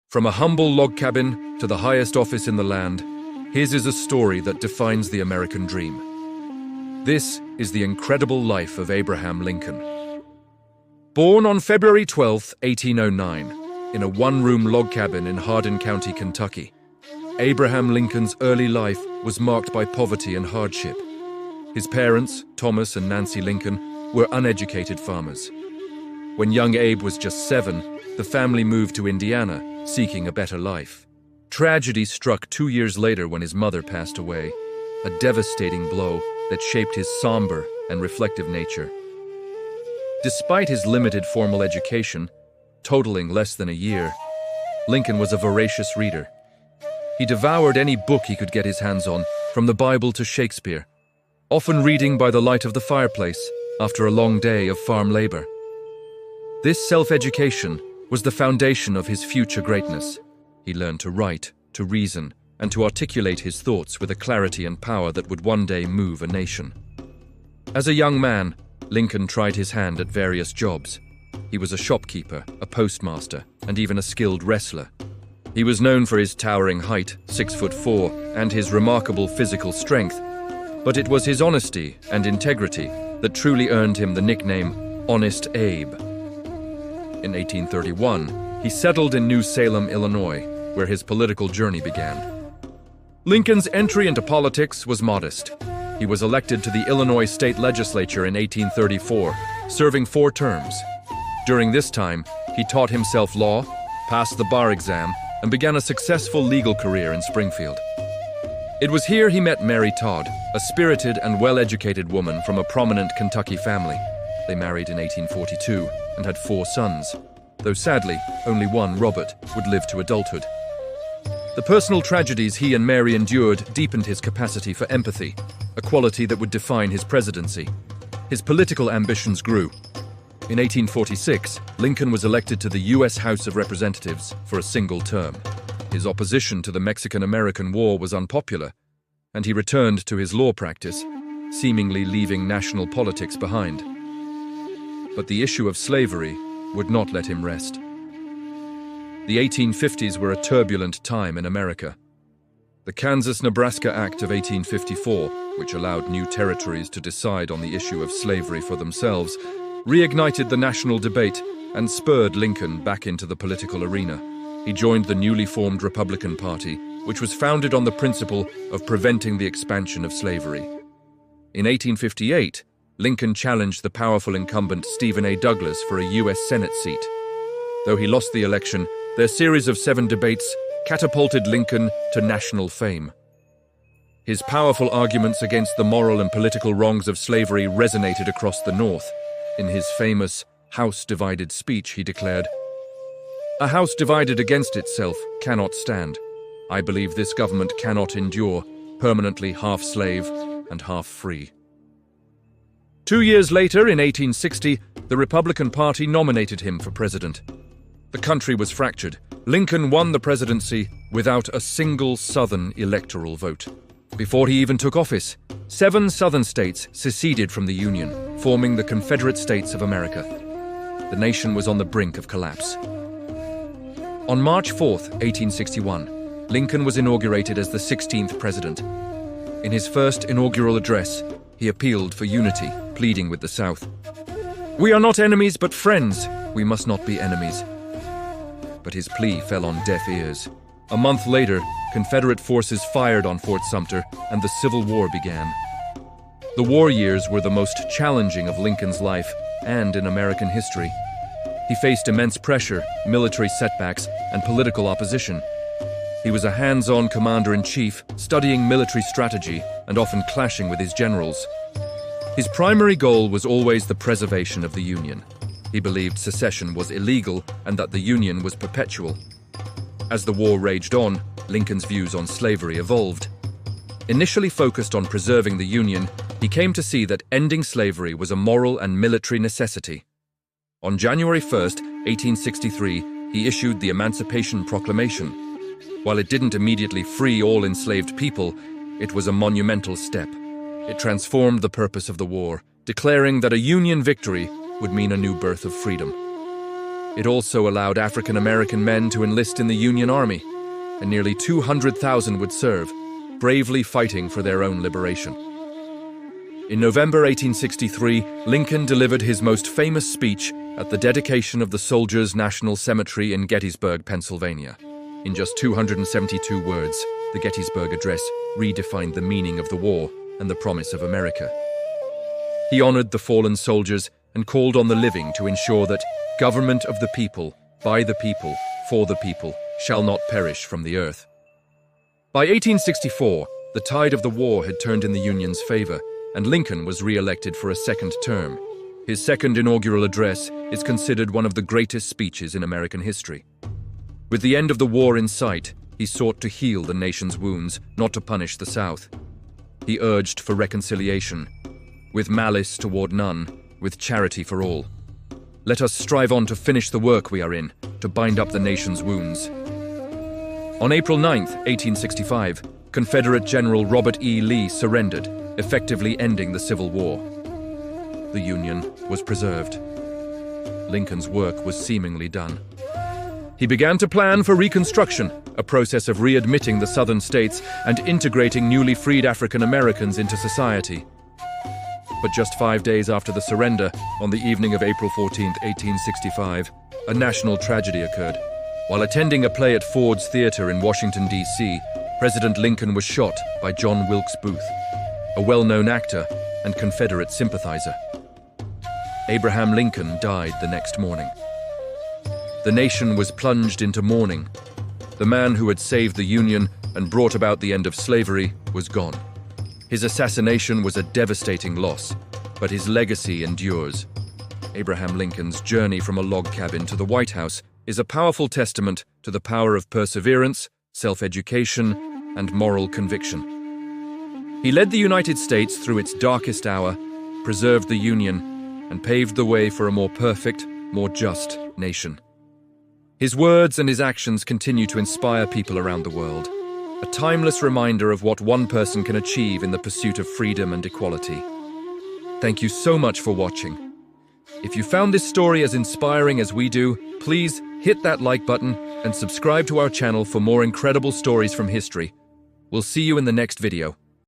From a humble log cabin to the highest office in the land, his is a story that defines the American dream. This is the incredible life of Abraham Lincoln. Born on February 12, 1809, in a one-room log cabin in Hardin County, Kentucky, Abraham Lincoln's early life was marked by poverty and hardship. His parents, Thomas and Nancy Lincoln, were uneducated farmers. When young Abe was just 7, the family moved to Indiana, seeking a better life. Tragedy struck 2 years later when his mother passed away, a devastating blow that shaped his somber and reflective nature. Despite his limited formal education, totaling less than a year, Lincoln was a voracious reader. He devoured any book he could get his hands on, from the Bible to Shakespeare, often reading by the light of the fireplace after a long day of farm labor. This self-education was the foundation of his future greatness. He learned to write, to reason, and to articulate his thoughts with a clarity and power that would one day move a nation. As a young man, Lincoln tried his hand at various jobs. He was a shopkeeper, a postmaster, and even a skilled wrestler. He was known for his towering height, 6'4", and his remarkable physical strength, but it was his honesty and integrity that truly earned him the nickname Honest Abe. In 1831, he settled in New Salem, Illinois, where his political journey began. Lincoln's entry into politics was modest. He was elected to the Illinois state legislature in 1834, serving 4 terms. During this time, he taught himself law, passed the bar exam, and began a successful legal career in Springfield. It was here he met Mary Todd, a spirited and well-educated woman from a prominent Kentucky family. They married in 1842 and had 4 sons, though sadly, only one, Robert, would live to adulthood. The personal tragedies he and Mary endured deepened his capacity for empathy, a quality that would define his presidency. His political ambitions grew. In 1846, Lincoln was elected to the U.S. House of Representatives for a single term. His opposition to the Mexican-American War was unpopular, and he returned to his law practice, seemingly leaving national politics behind. But the issue of slavery would not let him rest. The 1850s were a turbulent time in America. The Kansas-Nebraska Act of 1854, which allowed new territories to decide on the issue of slavery for themselves, reignited the national debate and spurred Lincoln back into the political arena. He joined the newly formed Republican Party, which was founded on the principle of preventing the expansion of slavery. In 1858, Lincoln challenged the powerful incumbent Stephen A. Douglas for a U.S. Senate seat. Though he lost the election, their series of 7 debates catapulted Lincoln to national fame. His powerful arguments against the moral and political wrongs of slavery resonated across the North. In his famous House Divided speech, he declared, "A house divided against itself cannot stand. I believe this government cannot endure, permanently half slave and half free." 2 years later, in 1860, the Republican Party nominated him for president. The country was fractured. Lincoln won the presidency without a single Southern electoral vote. Before he even took office, 7 Southern states seceded from the Union, forming the Confederate States of America. The nation was on the brink of collapse. On March 4, 1861, Lincoln was inaugurated as the 16th president. In his first inaugural address, he appealed for unity, pleading with the South. "We are not enemies but friends. We must not be enemies." But his plea fell on deaf ears. A month later, Confederate forces fired on Fort Sumter, and the Civil War began. The war years were the most challenging of Lincoln's life and in American history. He faced immense pressure, military setbacks, and political opposition. He was a hands-on commander-in-chief, studying military strategy and often clashing with his generals. His primary goal was always the preservation of the Union. He believed secession was illegal and that the Union was perpetual. As the war raged on, Lincoln's views on slavery evolved. Initially focused on preserving the Union, he came to see that ending slavery was a moral and military necessity. On January 1, 1863, he issued the Emancipation Proclamation. While it didn't immediately free all enslaved people, it was a monumental step. It transformed the purpose of the war, declaring that a Union victory would mean a new birth of freedom. It also allowed African American men to enlist in the Union Army, and nearly 200,000 would serve, bravely fighting for their own liberation. In November 1863, Lincoln delivered his most famous speech at the dedication of the Soldiers' National Cemetery in Gettysburg, Pennsylvania. In just 272 words, the Gettysburg Address redefined the meaning of the war and the promise of America. He honored the fallen soldiers and called on the living to ensure that government of the people, by the people, for the people, shall not perish from the earth. By 1864, the tide of the war had turned in the Union's favor, and Lincoln was re-elected for a second term. His second inaugural address is considered one of the greatest speeches in American history. With the end of the war in sight, he sought to heal the nation's wounds, not to punish the South. He urged for reconciliation, with malice toward none, with charity for all. Let us strive on to finish the work we are in, to bind up the nation's wounds. On April 9, 1865, Confederate General Robert E. Lee surrendered, effectively ending the Civil War. The Union was preserved. Lincoln's work was seemingly done. He began to plan for Reconstruction, a process of readmitting the Southern states and integrating newly freed African Americans into society. But just 5 days after the surrender, on the evening of April 14, 1865, a national tragedy occurred. While attending a play at Ford's Theater in Washington, D.C., President Lincoln was shot by John Wilkes Booth, a well-known actor and Confederate sympathizer. Abraham Lincoln died the next morning. The nation was plunged into mourning. The man who had saved the Union and brought about the end of slavery was gone. His assassination was a devastating loss, but his legacy endures. Abraham Lincoln's journey from a log cabin to the White House is a powerful testament to the power of perseverance, self-education, and moral conviction. He led the United States through its darkest hour, preserved the Union, and paved the way for a more perfect, more just nation. His words and his actions continue to inspire people around the world, a timeless reminder of what one person can achieve in the pursuit of freedom and equality. Thank you so much for watching. If you found this story as inspiring as we do, please hit that like button and subscribe to our channel for more incredible stories from history. We'll see you in the next video.